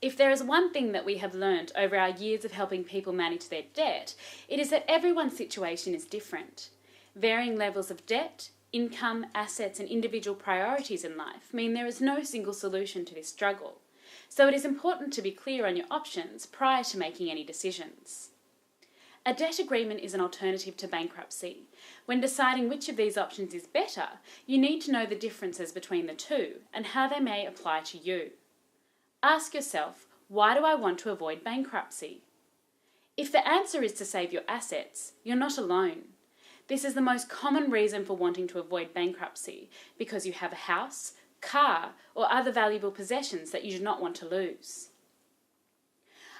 If there is one thing that we have learned over our years of helping people manage their debt, it is that everyone's situation is different. Varying levels of debt, income, assets, and individual priorities in life mean there is no single solution to this struggle. So it is important to be clear on your options prior to making any decisions. A debt agreement is an alternative to bankruptcy. When deciding which of these options is better, you need to know the differences between the two and how they may apply to you. Ask yourself, why do I want to avoid bankruptcy? If the answer is to save your assets, you're not alone. This is the most common reason for wanting to avoid bankruptcy, because you have a house, car, or other valuable possessions that you do not want to lose.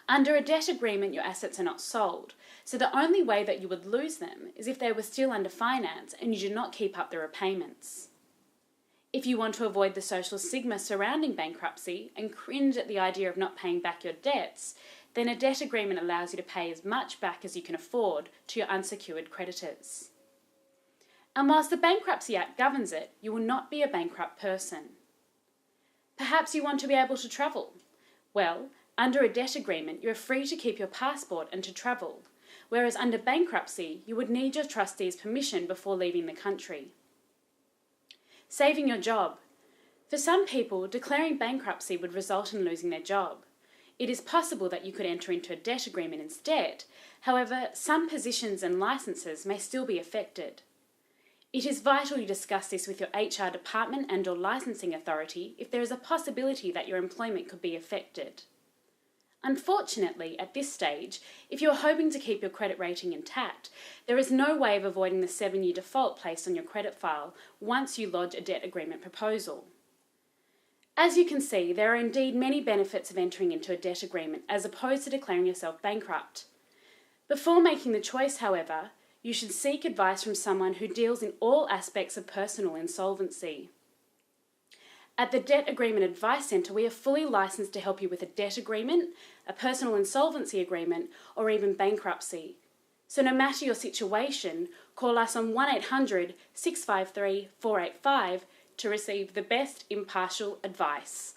Under a debt agreement, your assets are not sold, so the only way that you would lose them is if they were still under finance and you did not keep up the repayments. If you want to avoid the social stigma surrounding bankruptcy and cringe at the idea of not paying back your debts, then a debt agreement allows you to pay as much back as you can afford to your unsecured creditors. And whilst the Bankruptcy Act governs it, you will not be a bankrupt person. Perhaps you want to be able to travel. Well, under a debt agreement, you are free to keep your passport and to travel, whereas under bankruptcy, you would need your trustee's permission before leaving the country. Saving your job. For some people, declaring bankruptcy would result in losing their job. It is possible that you could enter into a debt agreement instead. However, some positions and licenses may still be affected. It is vital you discuss this with your HR department and/or licensing authority if there is a possibility that your employment could be affected. Unfortunately, at this stage, if you are hoping to keep your credit rating intact, there is no way of avoiding the 7-year default placed on your credit file once you lodge a debt agreement proposal. As you can see, there are indeed many benefits of entering into a debt agreement as opposed to declaring yourself bankrupt. Before making the choice, however, you should seek advice from someone who deals in all aspects of personal insolvency. At the Debt Agreement Advice Centre, we are fully licensed to help you with a debt agreement, a personal insolvency agreement, or even bankruptcy. So no matter your situation, call us on 1800 653 485 to receive the best impartial advice.